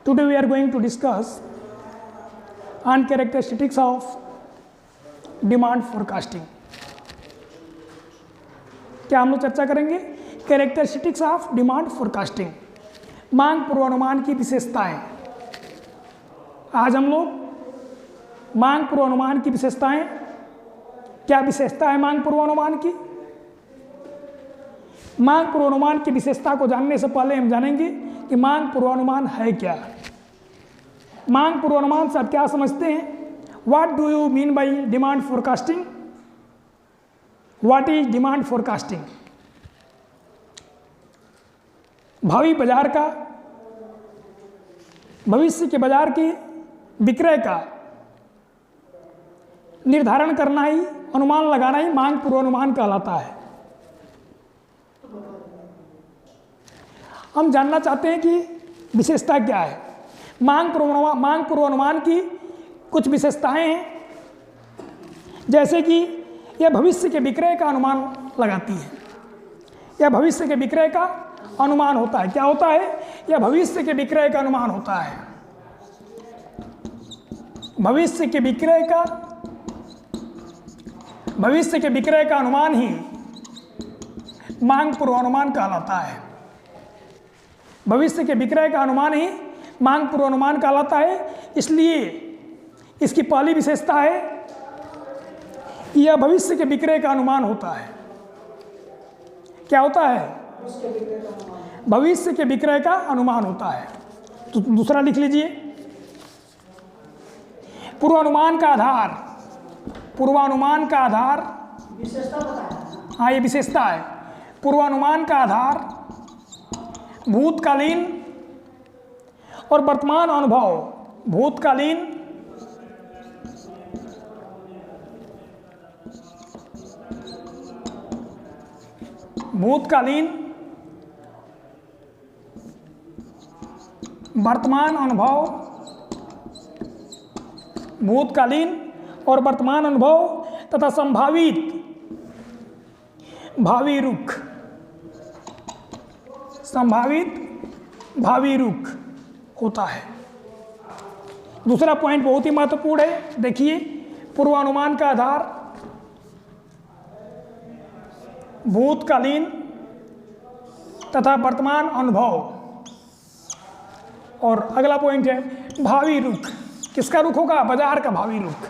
Today we are going to discuss on characteristics of demand forecasting. क्या हम लोग चर्चा करेंगे कैरेक्टरिस्टिक्स ऑफ डिमांड फोरकास्टिंग, मांग पूर्वानुमान की विशेषताएं। आज हम लोग मांग पूर्वानुमान की विशेषताएं, क्या विशेषता है मांग पूर्वानुमान की। मांग पूर्वानुमान की विशेषता को जानने से पहले हम जानेंगे कि मांग पूर्वानुमान है क्या। मांग पूर्वानुमान से आप क्या समझते हैं? What do you mean by demand forecasting? What is demand forecasting? भावी बाजार का, भविष्य के बाजार की विक्रय का निर्धारण करना ही, अनुमान लगाना ही मांग पूर्वानुमान कहलाता है। हम जानना चाहते हैं कि विशेषता क्या है। मांग पूर्वानुमान की कुछ विशेषताएं हैं, जैसे कि यह भविष्य के विक्रय का अनुमान लगाती है। यह भविष्य के विक्रय का अनुमान होता है। क्या होता है? यह भविष्य के विक्रय का अनुमान होता है। भविष्य के विक्रय का अनुमान ही मांग पूर्वानुमान कहलाता है। भविष्य के विक्रय का अनुमान ही मांग पूर्वानुमान कहलाता है। इसलिए इसकी पहली विशेषता है, यह भविष्य के विक्रय का अनुमान होता है। क्या होता है? भविष्य के विक्रय का अनुमान होता है। तो दूसरा लिख लीजिए, पूर्वानुमान का आधार। पूर्वानुमान का आधार, हाँ ये विशेषता है। पूर्वानुमान का आधार भूतकालीन और वर्तमान अनुभव, भूतकालीन वर्तमान अनुभव, भूतकालीन और वर्तमान अनुभव तथा संभावित भावी रुख, संभावित भावी रुख होता है। दूसरा पॉइंट बहुत ही महत्वपूर्ण है। देखिए, पूर्वानुमान का आधार भूतकालीन तथा वर्तमान अनुभव, और अगला पॉइंट है भावी रुख। किसका रुख होगा? बाजार का भावी रुख।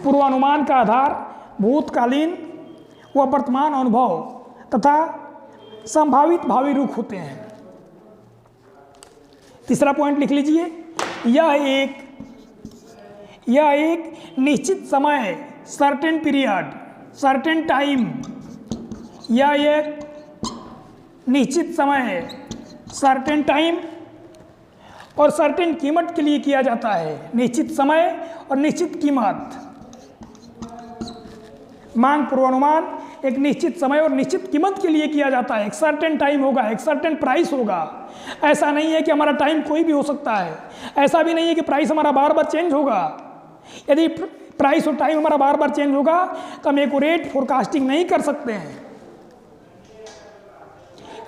पूर्वानुमान का आधार भूतकालीन व वर्तमान अनुभव तथा संभावित भावी रुख होते हैं। तीसरा पॉइंट लिख लीजिए, यह एक निश्चित समय, सर्टेन पीरियड, सर्टेन टाइम, यह एक निश्चित समय, सर्टेन टाइम और सर्टेन कीमत के लिए किया जाता है। निश्चित समय और निश्चित कीमत। मांग पूर्वानुमान एक निश्चित समय और निश्चित कीमत के लिए किया जाता है। एक सर्टेन टाइम होगा, एक सर्टेन प्राइस होगा। ऐसा नहीं है कि हमारा टाइम कोई भी हो सकता है। ऐसा भी नहीं है कि प्राइस हमारा बार बार चेंज होगा। यदि प्राइस और टाइम हमारा बार बार चेंज होगा तो हम एक्यूरेट फोरकास्टिंग नहीं कर सकते हैं।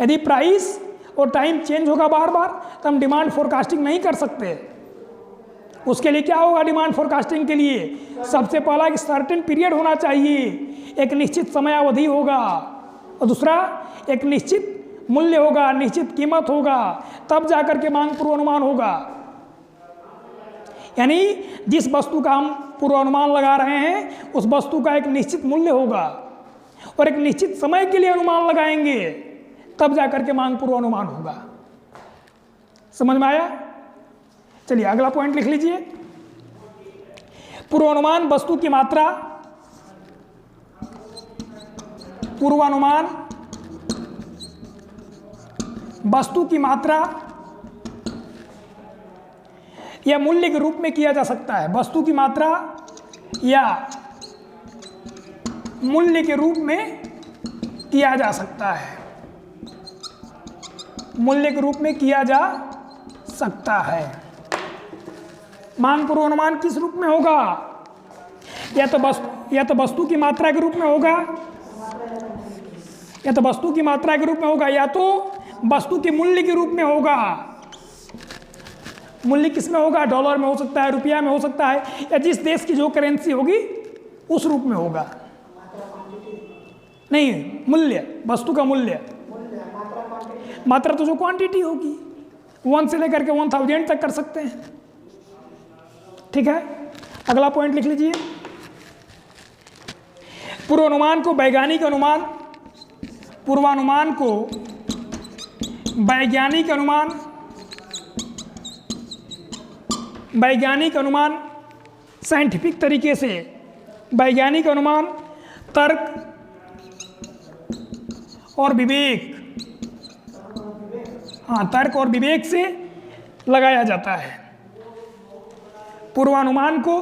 यदि प्राइस और टाइम चेंज होगा बार बार तो हम डिमांड फोरकास्टिंग नहीं कर सकते। उसके लिए क्या होगा? डिमांड फोरकास्टिंग के लिए सबसे पहला एक सर्टेन पीरियड होना चाहिए, एक निश्चित समय अवधि होगा, और दूसरा एक निश्चित मूल्य होगा, निश्चित कीमत होगा, तब जाकर के मांग पूर्वानुमान होगा। यानी जिस वस्तु का हम पूर्वानुमान लगा रहे हैं उस वस्तु का एक निश्चित मूल्य होगा और एक निश्चित समय के लिए अनुमान लगाएंगे, तब जाकर के मांग पूर्वानुमान होगा। समझ में आया? चलिए अगला पॉइंट लिख लीजिए, पूर्वानुमान वस्तु की मात्रा। पूर्वानुमान वस्तु की मात्रा या मूल्य के रूप में किया जा सकता है। वस्तु की मात्रा या मूल्य के रूप में किया जा सकता है। मूल्य के रूप में किया जा सकता है। मांग पूर्वानुमान किस रूप में होगा? या तो वस्तु की मात्रा के रूप में होगा, या तो वस्तु की मात्रा के रूप में होगा या तो वस्तु के मूल्य के रूप में होगा। मूल्य किस में होगा? डॉलर में हो सकता है, रुपया में हो सकता है, या जिस देश की जो करेंसी होगी उस रूप में होगा। नहीं, मूल्य, वस्तु का मूल्य। मात्रा तो जो क्वांटिटी होगी 1 से लेकर के 1000 तक कर सकते हैं। ठीक है, अगला पॉइंट लिख लीजिए। पूर्वानुमान को वैज्ञानिक अनुमान, पूर्वानुमान को वैज्ञानिक अनुमान, वैज्ञानिक अनुमान साइंटिफिक तरीके से, वैज्ञानिक अनुमान तर्क और विवेक, हाँ, तर्क और विवेक से लगाया जाता है। पूर्वानुमान को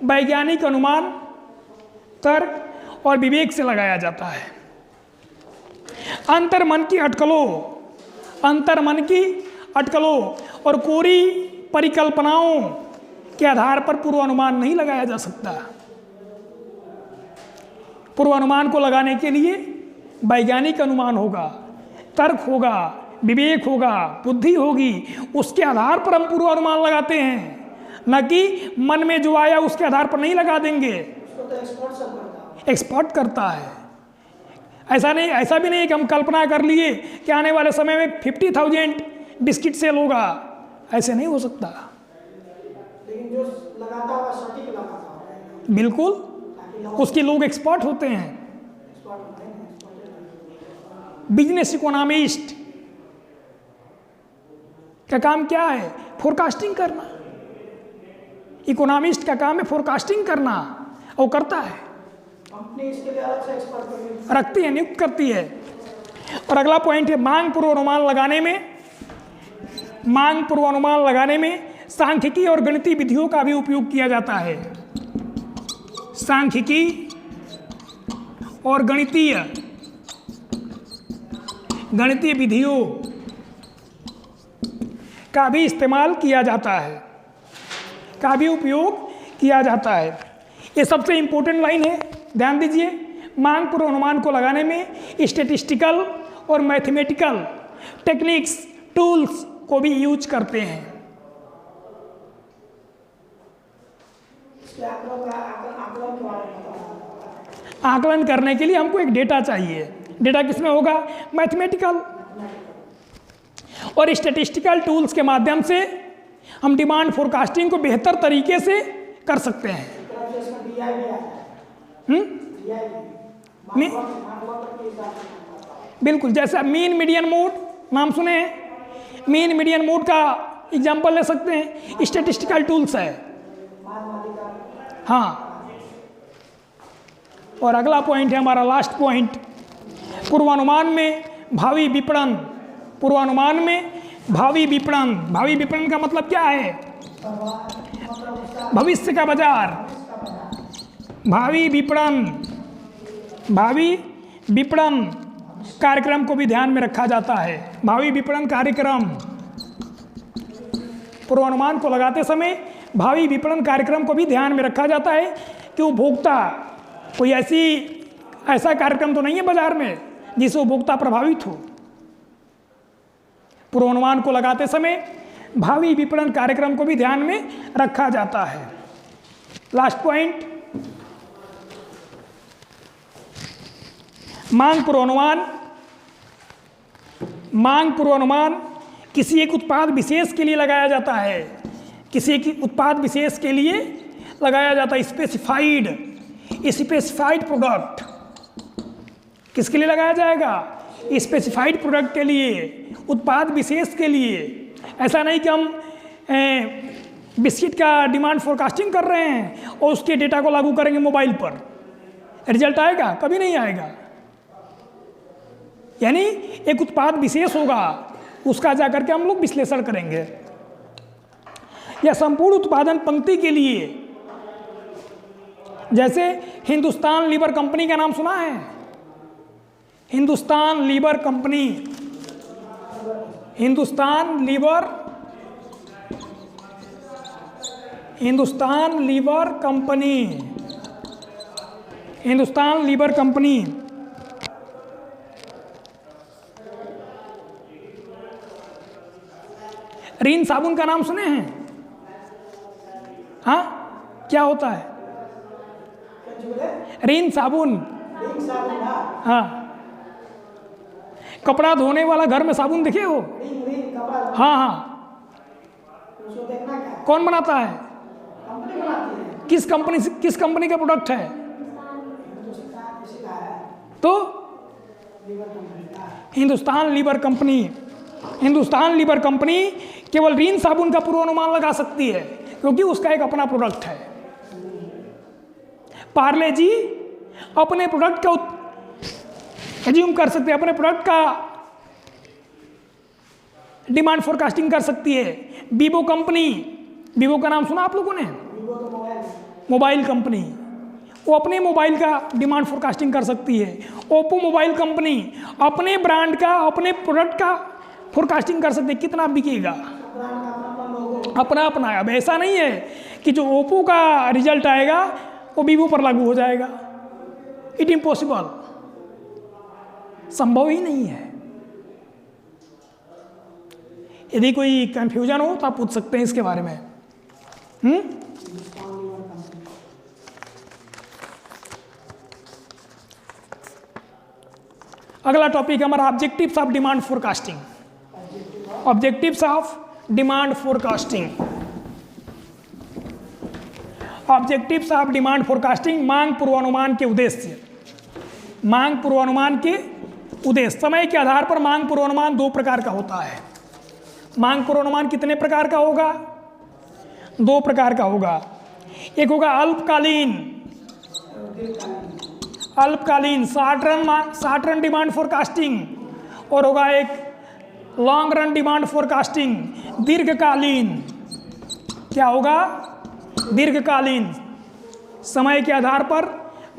वैज्ञानिक अनुमान तर्क और विवेक से लगाया जाता है। अंतर्मन की अटकलों, अंतर्मन की अटकलों और कोरी परिकल्पनाओं के आधार पर पूर्वानुमान नहीं लगाया जा सकता। पूर्वानुमान को लगाने के लिए वैज्ञानिक अनुमान होगा, तर्क होगा, विवेक होगा, बुद्धि होगी, उसके आधार पर हम पूर्वानुमान लगाते हैं, न कि मन में जो आया उसके आधार पर नहीं लगा देंगे। एक्सपर्ट करता है। ऐसा नहीं, ऐसा भी नहीं कि हम कल्पना कर लिए कि आने वाले समय में 50,000 बिस्किट सेल होगा, ऐसे नहीं हो सकता। लेकिन जो लगाता हुआ सटीक लगाता है, बिल्कुल, उसके लोग एक्सपर्ट होते हैं। बिजनेस इकोनॉमिस्ट का काम क्या है? फोरकास्टिंग करना। इकोनॉमिस्ट का काम है फोरकास्टिंग करना, और करता है। कंपनी इसके लिए अलग से एक्सपर्ट रखती है, नियुक्त करती है। और अगला पॉइंट है मांग पूर्वानुमान लगाने में, मांग पूर्वानुमान लगाने में सांख्यिकी और गणितीय विधियों का भी उपयोग किया जाता है। सांख्यिकी और गणितीय विधियों का भी इस्तेमाल किया जाता है, का भी उपयोग किया जाता है। ये सबसे इंपॉर्टेंट लाइन है, ध्यान दीजिए। मांग पूर्वानुमान को लगाने में स्टैटिस्टिकल और मैथमेटिकल टेक्निक्स, टूल्स को भी यूज करते हैं। आकलन करने के लिए हमको एक डेटा चाहिए। डेटा किसमें होगा? मैथमेटिकल और स्टैटिस्टिकल टूल्स के माध्यम से हम डिमांड फोरकास्टिंग को बेहतर तरीके से कर सकते हैं। बिल्कुल, जैसे मीन मीडियन मोड नाम सुने हैं, मीन मीडियन मोड का एग्जांपल ले सकते हैं, स्टैटिस्टिकल टूल्स है। हाँ, और अगला पॉइंट है हमारा लास्ट पॉइंट, पूर्वानुमान में भावी विपणन। पूर्वानुमान में भावी विपणन, भावी विपणन का मतलब क्या है? भविष्य का बाजार। भावी विपणन, भावी विपणन कार्यक्रम को भी ध्यान में रखा जाता है। भावी विपणन कार्यक्रम, पूर्वानुमान को लगाते समय भावी विपणन कार्यक्रम को भी ध्यान में रखा जाता है कि उपभोक्ता कोई ऐसा कार्यक्रम तो नहीं है बाजार में जिससे उपभोक्ता प्रभावित हो। पूर्वानुमान को लगाते समय भावी विपणन कार्यक्रम को भी ध्यान में रखा जाता है। लास्ट पॉइंट, मांग पूर्वानुमान। मांग पूर्वानुमान किसी एक उत्पाद विशेष के लिए लगाया जाता है, किसी एक उत्पाद विशेष के लिए लगाया जाता है। स्पेसिफाइड प्रोडक्ट किसके लिए लगाया जाएगा? स्पेसिफाइड प्रोडक्ट के लिए, उत्पाद विशेष के लिए। ऐसा नहीं कि हम बिस्किट का डिमांड फोरकास्टिंग कर रहे हैं और उसके डेटा को लागू करेंगे मोबाइल पर, रिजल्ट आएगा? कभी नहीं आएगा। यानी एक उत्पाद विशेष होगा, उसका जाकर के हम लोग विश्लेषण करेंगे। या संपूर्ण उत्पादन पंक्ति के लिए, जैसे हिंदुस्तान लीवर कंपनी का नाम सुना है? Hindustan Lever company, Hindustan Lever company, Hindustan Lever company Rin साबुन का नाम सुने हैं? हाँ, क्या होता है रिन साबुन? रिन साबुन, हाँ, कपड़ा धोने वाला घर में साबुन देखे हो? रिन कपड़ा, हाँ हाँ, उसको देखना क्या है? कौन बनाता है? कंपनी बनाती है। किस कंपनी का प्रोडक्ट है? किसी का है? तो लीवर कंपनी का है। Hindustan Lever company. Hindustan Lever company केवल रिन साबुन का पूर्वानुमान लगा सकती है, क्योंकि उसका एक अपना प्रोडक्ट है। पार्ले जी अपने प्रोडक्ट का एज्यूम कर सकते हैं, अपने प्रोडक्ट का डिमांड फोरकास्टिंग कर सकती है। वीवो कंपनी, वीवो का नाम सुना आप लोगों ने? वीवो तो मोबाइल है। मोबाइल कंपनी, वो अपने मोबाइल का डिमांड फोरकास्टिंग कर सकती है। ओप्पो मोबाइल कंपनी अपने ब्रांड का, अपने प्रोडक्ट का फोरकास्टिंग कर सकती है, कितना बिकेगा, ब्रांड का अपना लोगो। अपना अपना। अब ऐसा नहीं है कि जो ओप्पो का रिजल्ट आएगा वो वीवो पर लागू हो जाएगा। इट इम्पॉसिबल, संभव ही नहीं है। यदि कोई कंफ्यूजन हो तो आप पूछ सकते हैं इसके बारे में। Hindustan Lever company. अगला टॉपिक हमारा objectives of demand forecasting. Objectives of demand forecasting. Objectives of demand forecasting, मांग पूर्वानुमान के उद्देश्य। मांग पूर्वानुमान के उद्देश्य। समय के आधार पर मांग पूर्वानुमान दो प्रकार का होता है। मांग पूर्वानुमान कितने प्रकार का होगा? दो प्रकार का होगा। एक होगा अल्पकालीन, अल्पकालीन शॉर्ट रन डिमांड फोरकास्टिंग, और होगा एक लॉन्ग रन डिमांड फोरकास्टिंग, दीर्घकालीन। क्या होगा? दीर्घकालीन। समय के आधार पर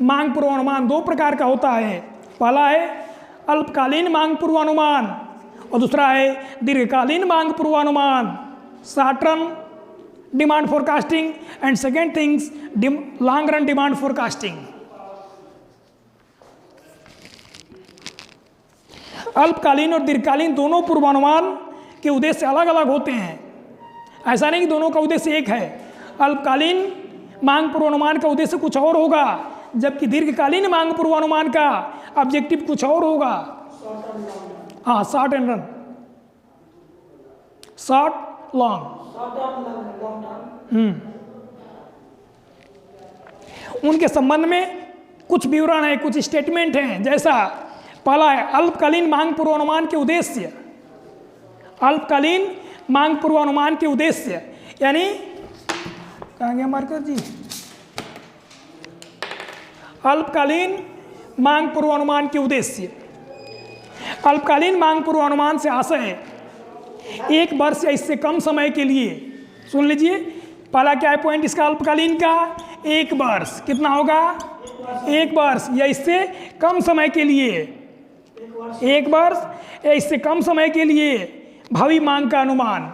मांग पूर्वानुमान दो प्रकार का होता है। पहला है अल्पकालीन मांग पूर्वानुमान और दूसरा है दीर्घकालीन मांग पूर्वानुमान, short run demand forecasting and second things long run demand forecasting. अल्पकालीन और दीर्घकालीन दोनों पूर्वानुमान के उद्देश्य अलग अलग होते हैं। ऐसा नहीं कि दोनों का उद्देश्य एक है। अल्पकालीन मांग पूर्वानुमान का उद्देश्य कुछ और होगा, जबकि दीर्घकालीन मांग पूर्वानुमान का ऑब्जेक्टिव कुछ और होगा। हाँ, short and run, short long. उनके संबंध में कुछ विवरण है, कुछ स्टेटमेंट हैं। जैसा पहला है अल्पकालीन मांग पूर्वानुमान के उद्देश्य। अल्पकालीन मांग पूर्वानुमान के उद्देश्य यानी, कहाँ गया मार्कर जी? अल्पकालीन मांग पूर्वानुमान के उद्देश्य। अल्पकालीन मांग पूर्वानुमान से आशय है एक वर्ष या इससे कम समय के लिए। सुन लीजिए, पहला क्या है पॉइंट इसका अल्पकालीन का? एक वर्ष। कितना होगा? एक वर्ष या इससे कम समय के लिए। एक वर्ष या इससे कम समय के लिए भावी मांग का अनुमान।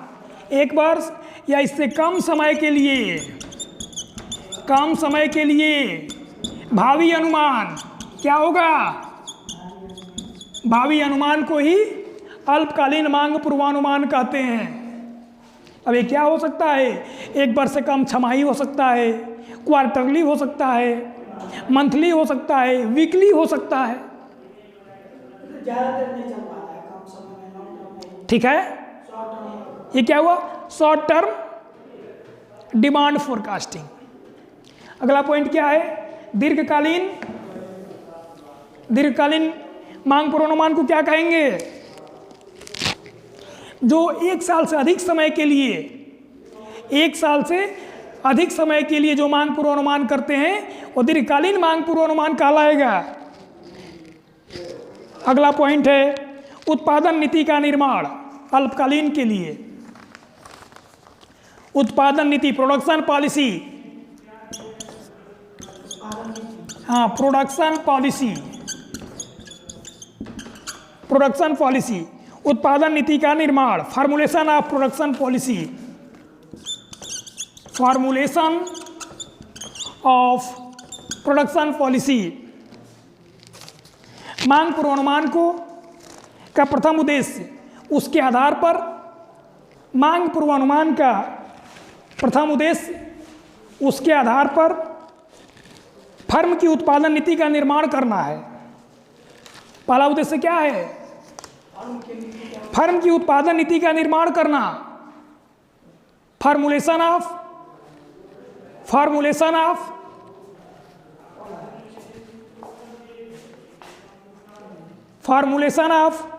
एक वर्ष या इससे कम समय के लिए, कम समय के लिए भावी अनुमान। क्या होगा? भावी अनुमान को ही अल्पकालीन मांग पूर्वानुमान कहते हैं। अब ये क्या हो सकता है? एक वर्ष से कम छमाही हो सकता है, क्वार्टरली हो सकता है, मंथली हो सकता है, वीकली हो सकता है। ज़्यादा देर नहीं चल पाता है, कम समय में, लॉन्ग टर्म में। ठीक है, शॉर्ट टर्म। ये क्या हुआ? Short term demand forecasting. अगला पॉइंट क्या है? दीर्घकालीन। दीर्घकालीन मांग पूर्वानुमान को क्या कहेंगे? जो एक साल से अधिक समय के लिए, एक साल से अधिक समय के लिए जो मांग पूर्वानुमान करते हैं वो दीर्घकालीन मांग पूर्वानुमान कहलाएगा। अगला पॉइंट है उत्पादन नीति का निर्माण। अल्पकालीन के लिए उत्पादन नीति, प्रोडक्शन पॉलिसी। हाँ, प्रोडक्शन पॉलिसी, प्रोडक्शन पॉलिसी, उत्पादन नीति का निर्माण। Formulation of production policy, formulation of production policy. मांग पूर्वानुमान को का प्रथम उद्देश्य उसके आधार पर मांग पूर्वानुमान का प्रथम उद्देश्य उसके आधार पर फर्म की उत्पादन नीति का निर्माण करना है। पहला उद्देश्य क्या है? फर्म की उत्पादन नीति का निर्माण करना। Formulation of